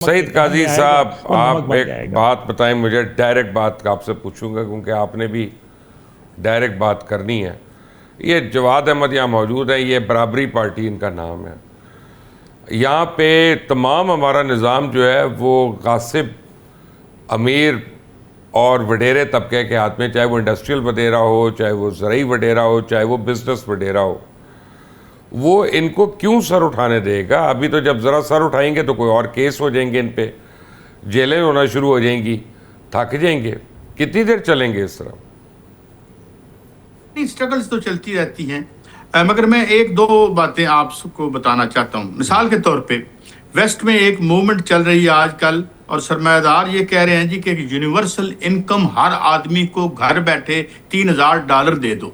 सईद काजी साहब, आप एक बात बताएं मुझे, डायरेक्ट बात आपसे पूछूंगा क्योंकि आपने भी डायरेक्ट बात करनी है। ये जवाद अहमद यहाँ मौजूद है, ये बराबरी पार्टी इनका नाम है। यहाँ पे तमाम हमारा निज़ाम जो है वो गासिब अमीर और वडेरे तबके के हाथ में, चाहे वो इंडस्ट्रियल वडेरा हो, चाहे वो ज़रई वडेरा हो, चाहे वो बिजनेस वडेरा हो, वो इनको क्यों सर उठाने देगा? अभी तो जब ज़रा सर उठाएंगे तो कोई और केस हो जाएंगे, इन पे जेलें होना शुरू हो जाएंगी, थक जाएंगे। कितनी देर चलेंगे इस तरह? स्ट्रगल्स तो चलती रहती हैं, मगर मैं एक दो बातें आपको बताना चाहता हूँ। मिसाल के तौर पे वेस्ट में एक मूवमेंट चल रही है आजकल, और सरमायादार ये कह रहे हैं जी कि यूनिवर्सल इनकम हर आदमी को घर बैठे $3000 दे दो,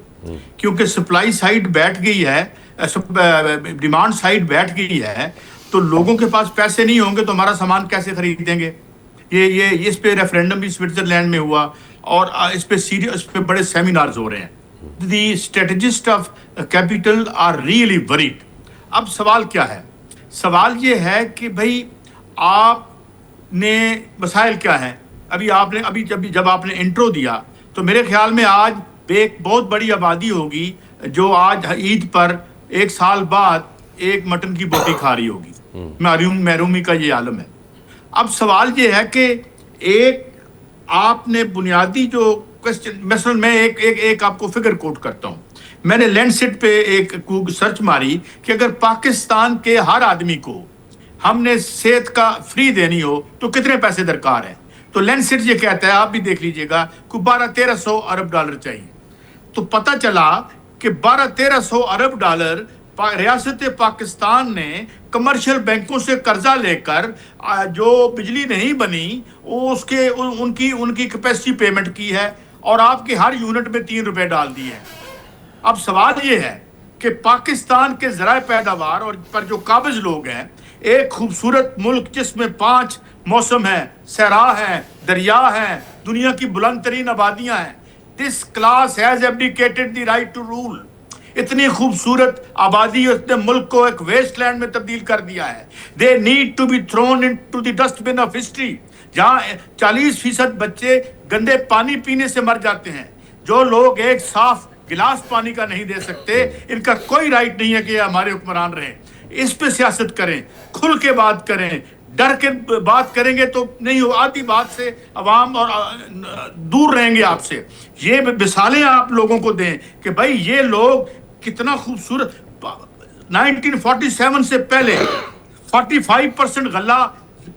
क्योंकि सप्लाई साइड बैठ गई है, डिमांड साइड बैठ गई है, तो लोगों के पास पैसे नहीं होंगे तो हमारा सामान कैसे खरीदेंगे। ये इस पे रेफरेंडम भी स्विट्जरलैंड में हुआ, और इस पे बड़े सेमिनार्स हो रहे हैं। The strategists of capital are really worried। अब सवाल क्या है? सवाल ये है कि भाई आपने मसाइल क्या है। अभी जब आपने इंट्रो दिया तो मेरे ख्याल में आज एक बहुत बड़ी आबादी होगी जो आज ईद पर 1 साल बाद एक मटन की बोटी खा रही होगी। महरूमी का ये आलम है। अब सवाल ये है कि एक आपने बुनियादी जो क्वेश्चन, मसलन मैं एक आपको फिगर कोट करता हूं। मैंने लैंडसेट पे एक सर्च मारी कि अगर पाकिस्तान के हर आदमी को हमने सेहत का फ्री देनी हो तो कितने पैसे दरकार है। तो लैंडसेट ये कहता है, आप भी देख लीजिएगा, को 1200-1300 अरब डॉलर चाहिए। तो पता चला कि 1200-1300 अरब डॉलर रियासत पाकिस्तान ने कमर्शियल बैंकों से कर्जा लेकर जो बिजली नहीं बनी उसके उनकी कैपेसिटी पेमेंट की है, और आपके हर यूनिट में 3 रुपए डाल दिए हैं। अब सवाल ये है कि पाकिस्तान के ज़राए पैदावार और पर जो काबिज लोग हैं, एक खूबसूरत मुल्क जिसमें 5 मौसम है, सहरा है, दरिया है, दुनिया की बुलंद तरीन आबादियां हैं। This class has abdicated the right to rule. इतनी खूबसूरत आबादी उसने मुल्क को एक वेस्टलैंड में तब्दील कर दिया है। They need to be thrown into the dustbin of history, जहां 40% बच्चे गंदे पानी पीने से मर जाते हैं। जो लोग एक साफ गिलास पानी का नहीं दे सकते, इनका कोई राइट नहीं है कि हमारे हुक्मरान रहें। इस पे सियासत करें, खुल के बात करें। डर के बात करेंगे तो नहीं हो, आधी बात से अवाम और दूर रहेंगे आपसे। ये मिसालें आप लोगों को दें कि भाई ये लोग कितना खूबसूरत। 1947 से पहले 45% गल्ला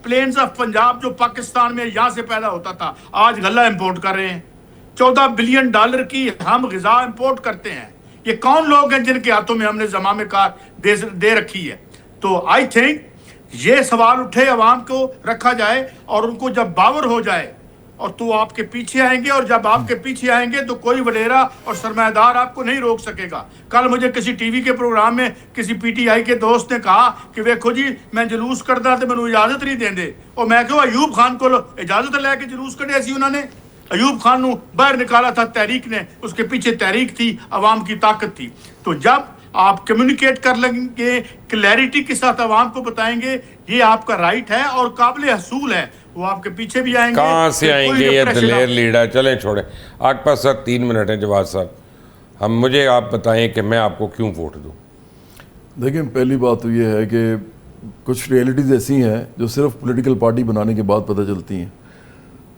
प्लेन्स ऑफ पंजाब जो पाकिस्तान में यहां से पैदा होता था, आज गल्ला इंपोर्ट कर रहे हैं। $14 बिलियन की हम ग़िज़ा इंपोर्ट करते हैं। ये कौन लोग हैं जिनके हाथों में हमने ज़मामे कार दे रखी है? तो आई थिंक ये सवाल उठे, अवाम को रखा जाए, और उनको जब बावर हो जाए और तो आपके पीछे आएंगे, और जब आपके पीछे आएंगे तो कोई वडेरा और सरमायादार आपको नहीं रोक सकेगा। कल मुझे किसी टीवी के प्रोग्राम में किसी पीटीआई के दोस्त ने कहा कि देखो जी मैं जुलूस करता तो मैंने इजाजत नहीं देंगे। और मैं क्यों, अयूब खान को इजाजत लेके जुलूस कटे ऐसी उन्होंने। अयूब खान को बाहर निकाला था तहरीक ने, उसके पीछे तहरीक थी, अवाम की ताकत थी। तो जब आप कम्युनिकेट कर लेंगे, क्लैरिटी के साथ अवाम को बताएंगे, ये आपका राइट है और काबिल हसूल है, वो आपके पीछे भी आएंगे। कहाँ से आएंगे ये दलेर लीडर? चलें छोड़े, आपके पास सर 3 मिनट है जवाद साहब। मुझे आप बताएं कि मैं आपको क्यों वोट दूं। देखिए, पहली बात तो ये है कि कुछ रियलिटीज़ ऐसी हैं जो सिर्फ पॉलिटिकल पार्टी बनाने के बाद पता चलती हैं।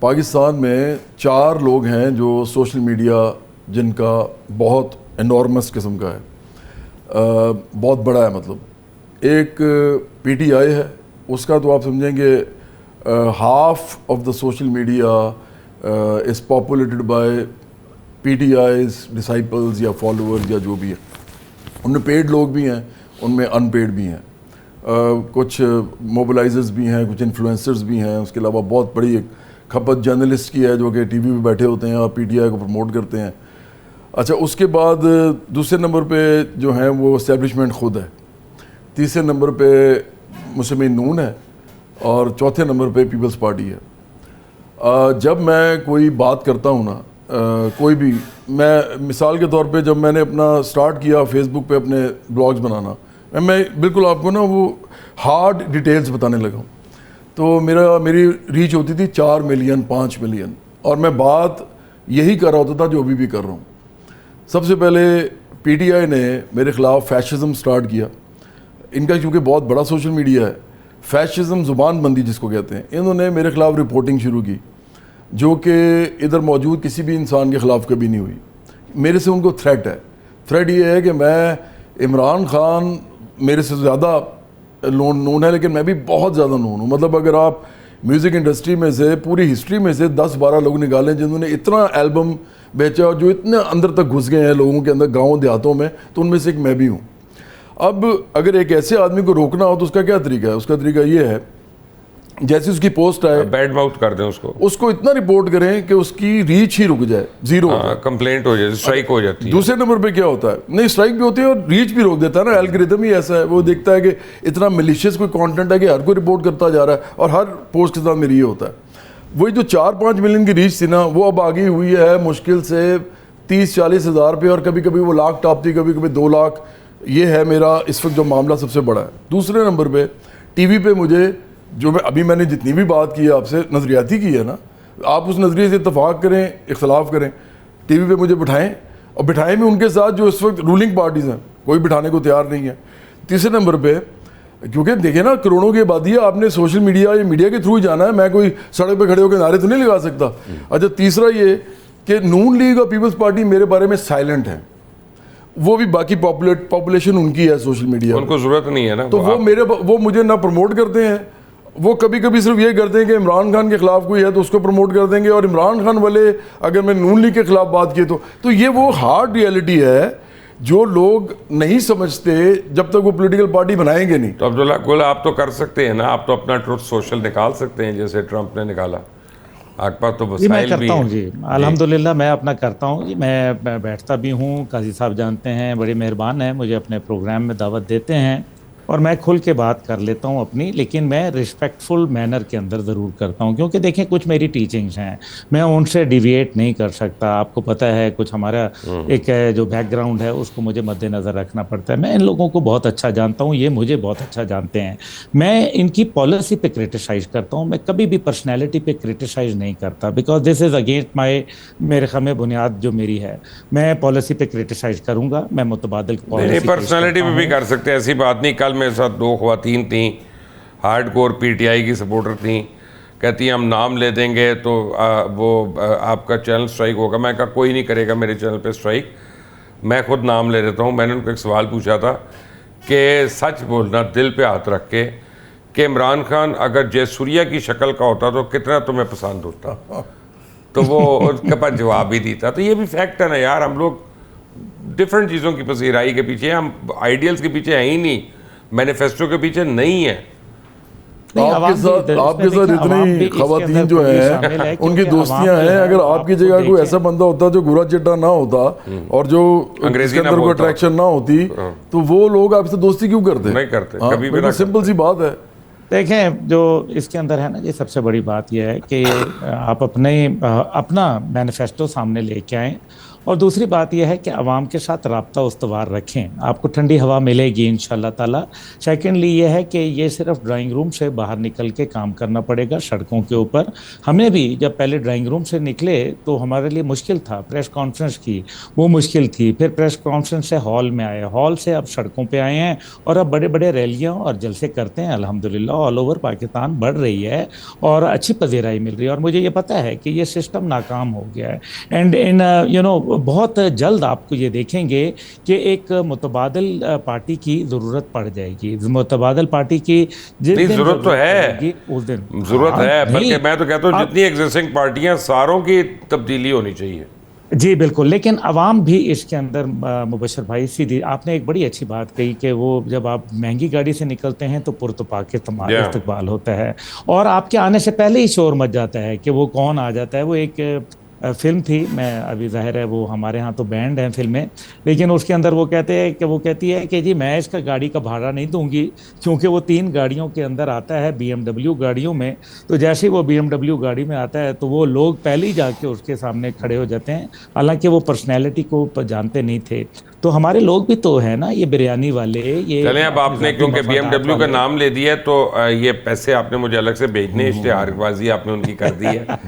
पाकिस्तान में 4 लोग हैं जो सोशल मीडिया जिनका बहुत एनॉर्मस किस्म का है, बहुत बड़ा है। मतलब एक पीटीआई है, उसका तो आप समझेंगे half of the social media is populated by PTI's disciples या फॉलोअर्स या जो भी है। उनमें पेड लोग भी हैं, उनमें अनपेड भी हैं, कुछ मोबिलाइजर्स भी हैं, कुछ इन्फ्लुएंसर्स भी हैं। उसके अलावा बहुत बड़ी एक खपत जर्नलिस्ट की है जो कि टीवी पे बैठे होते हैं और पीटीआई को प्रमोट करते हैं। अच्छा, उसके बाद दूसरे नंबर पे जो हैं वो एस्टेब्लिशमेंट खुद है, तीसरे नंबर पे मुस्लिम नून है, और चौथे नंबर पे पीपल्स पार्टी है। जब मैं कोई बात करता हूँ ना, कोई भी, मैं मिसाल के तौर पे जब मैंने अपना स्टार्ट किया फेसबुक पे अपने ब्लॉग्स बनाना, मैं बिल्कुल आपको ना वो हार्ड डिटेल्स बताने लगा हूँ। तो मेरी रीच होती थी 4 मिलियन 5 मिलियन, और मैं बात यही कर रहा होता था जो अभी भी कर रहा हूँ। सबसे पहले पीटीआई ने मेरे ख़िलाफ़ फैशिज़म स्टार्ट किया। इनका क्योंकि बहुत बड़ा सोशल मीडिया है, फैशिज़म ज़ुबानबंदी जिसको कहते हैं, इन्होंने मेरे ख़िलाफ़ रिपोर्टिंग शुरू की जो कि इधर मौजूद किसी भी इंसान के ख़िलाफ़ कभी नहीं हुई। मेरे से उनको थ्रेट है। थ्रेट ये है कि मैं, इमरान खान मेरे से ज़्यादा नोन है, लेकिन मैं भी बहुत ज़्यादा नोन हूँ। मतलब अगर आप म्यूज़िक इंडस्ट्री में से, पूरी हिस्ट्री में से 10-12 लोग निकालें जिन्होंने इतना एल्बम बेचा और जो इतने अंदर तक घुस गए हैं लोगों के अंदर, गाँव देहातों में, तो उनमें से एक मैं भी हूँ। अब अगर एक ऐसे आदमी को रोकना हो तो उसका क्या तरीका है? उसका तरीका ये है, जैसे उसकी पोस्ट आए बैड माउथ कर दें उसको इतना रिपोर्ट करें कि उसकी रीच ही रुक जाए, जीरो हो जाए, कंप्लेंट हो जाए, स्ट्राइक हो जाती है। दूसरे नंबर पे क्या होता है, नहीं स्ट्राइक भी होती है और रीच भी रोक देता है ना। एल्गोरिथम ही ऐसा है, वो देखता है कि इतना मिलिशियस कोई कंटेंट है कि हर कोई रिपोर्ट करता जा रहा है, और हर पोस्ट के साथ मेरी ये होता है। वही जो 4-5 मिलियन की रीच थी ना, वो अब आगे हुई है मुश्किल से 30-40 हज़ार पे, और कभी कभी वो लाख टॉपती, कभी कभी 2 लाख। ये है मेरा इस वक्त जो मामला सबसे बड़ा है। दूसरे नंबर पे टीवी पे मुझे, जो मैंने जितनी भी बात की है आपसे, नज़रियाती की है ना, आप उस नज़रिए से इत्तफाक करें, इख्तलाफ करें, टीवी पे मुझे बिठाएं, और बिठाएं भी उनके साथ जो इस वक्त रूलिंग पार्टीज़ हैं, कोई बिठाने को तैयार नहीं है। तीसरे नंबर पे, क्योंकि देखिए ना, करोड़ों की आबादी है, आपने सोशल मीडिया या मीडिया के थ्रू ही जाना है, मैं कोई सड़क पे खड़े होकर नारे तो नहीं लगा सकता। अच्छा, तीसरा ये कि नून लीग और पीपल्स पार्टी मेरे बारे में साइलेंट है, वो भी बाकी पॉपुलेशन उनकी है सोशल मीडिया, उनको ज़रूरत नहीं है ना, तो वो मुझे ना प्रमोट करते हैं। वो कभी कभी सिर्फ ये करते हैं कि इमरान खान के खिलाफ कोई है तो उसको प्रमोट कर देंगे, और इमरान खान वाले अगर मैं नून लीग के खिलाफ बात की तो ये वो हार्ड रियलिटी है जो लोग नहीं समझते जब तक वो पॉलिटिकल पार्टी बनाएंगे नहीं। तो अब्दुल्ला गुल, आप तो कर सकते हैं ना, आप तो अपना ट्रुथ सोशल निकाल सकते हैं जैसे ट्रंप ने निकाला। आपके पास तो जी, मैं वसाइल भी करता हूँ हैं। जी, अल्हम्दुलिल्लाह मैं अपना करता हूँ जी। मैं बैठता भी हूँ, काजी साहब जानते हैं, बड़े मेहरबान हैं, मुझे अपने प्रोग्राम में दावत देते हैं और मैं खुल के बात कर लेता हूँ अपनी, लेकिन मैं रिस्पेक्टफुल मैनर के अंदर ज़रूर करता हूँ, क्योंकि देखें कुछ मेरी टीचिंग्स हैं, मैं उनसे डिविएट नहीं कर सकता। आपको पता है कुछ हमारा एक जो बैकग्राउंड है उसको मुझे मद्देनज़र रखना पड़ता है। मैं इन लोगों को बहुत अच्छा जानता हूँ, ये मुझे बहुत अच्छा जानते हैं। मैं इनकी पॉलिसी पे क्रिटिसाइज़ करता हूँ, मैं कभी भी पर्सनैलिटी पे क्रिटिसाइज़ नहीं करता, बिकॉज दिस इज़ अगेंस्ट मेरे ख़म बुनियाद जो मेरी है। मैं पॉलिसी पे क्रिटिसाइज़ करूँगा, मैं मुतबादिल पर्सनैलिटी पे भी कर सकते हैं, ऐसी बात नहीं। कल मेरे साथ 2 ख़वातीन थी, हार्डकोर पीटीआई की सपोर्टर थी, कहती हैं हम नाम ले देंगे तो आपका चैनल स्ट्राइक होगा। मैं कहा कोई नहीं करेगा मेरे चैनल पे स्ट्राइक, मैं खुद नाम ले देता हूँ। मैंने उनको एक सवाल पूछा था कि सच बोलना दिल पे हाथ रख के कि इमरान खान अगर जयसूर्या की शक्ल का होता तो कितना तुम्हें पसंद होता, तो वो उसके पास जवाब ही दी था। तो ये भी फैक्ट है ना यार, हम लोग डिफरेंट चीज़ों की पसीराई के पीछे, हम आइडियल्स के पीछे हैं ही नहीं, मैनिफेस्टो के पीछे नहीं है। आपके साथ इतनी खवातीन जो हैं उनकी दोस्तियां हैं, अगर आपकी जगह कोई ऐसा बंदा होता जो गोरा चिट्टा ना होता और जो अंग्रेजी इसके अंदर कोई अट्रैक्शन ना होती, तो वो लोग आपसे दोस्ती क्यों करते? नहीं करते, कभी भी ना। सिंपल सी बात है। देखें जो इसके अंदर है ना, ये सबसे बड़ी बात यह है कि आप अपना मैनिफेस्टो सामने लेके आएँ, और दूसरी बात यह है कि आवाम के साथ राब्ता उस्तवार रखें, आपको ठंडी हवा मिलेगी इंशाल्लाह ताला। सेकेंडली ये है कि ये सिर्फ ड्राइंग रूम से बाहर निकल के काम करना पड़ेगा सड़कों के ऊपर। हमें भी जब पहले ड्राइंग रूम से निकले तो हमारे लिए मुश्किल था, प्रेस कॉन्फ्रेंस की वो मुश्किल थी, फिर प्रेस कॉन्फ्रेंस से हॉल में आए, हॉल से अब सड़कों पर आए हैं, और अब बड़े बड़े रैलियाँ और जलसे करते हैं। अल्हम्दुलिल्लाह ऑल ओवर पाकिस्तान बढ़ रही है और अच्छी पजीराई मिल रही है, और मुझे ये पता है कि ये सिस्टम नाकाम हो गया है। एंड इन बहुत जल्द आपको ये देखेंगे कि एक मुतबादिल पार्टी की ज़रूरत पड़ जाएगी। मुतबादिल पार्टी की ज़रूरत तो है, उस दिन ज़रूरत है, बल्कि मैं तो कहता हूँ जितनी एग्जिस्टिंग पार्टियां सारों की तब्दीली होनी चाहिए। जी बिल्कुल, लेकिन अवाम भी इसके अंदर, मुबशर भाई सीधी आपने एक बड़ी अच्छी बात कही कि वो जब आप महंगी गाड़ी से निकलते हैं तो पुरतपाक के इस्तकबाल होता है, और आपके आने से पहले ही शोर मच जाता है कि वो कौन आ जाता है। वो एक फिल्म थी, मैं अभी जाहिर है वो हमारे यहाँ तो बैंड हैं फिल्में, लेकिन उसके अंदर वो कहते हैं कि वो कहती है कि जी मैं इसका गाड़ी का भाड़ा नहीं दूंगी, क्योंकि वो 3 गाड़ियों के अंदर आता है, BMW गाड़ियों में। तो जैसे ही वो BMW गाड़ी में आता है तो वो लोग पहले ही जाके उसके सामने खड़े हो जाते हैं, हालांकि वो पर्सनैलिटी को जानते नहीं थे। तो हमारे लोग भी तो है ना, ये बिरयानी वाले, ये चलें अब आपने क्योंकि BMW का नाम ले दिया तो ये पैसे आपने मुझे अलग से भेजने, इश्तेहारबाजी आपने उनकी कर दी है।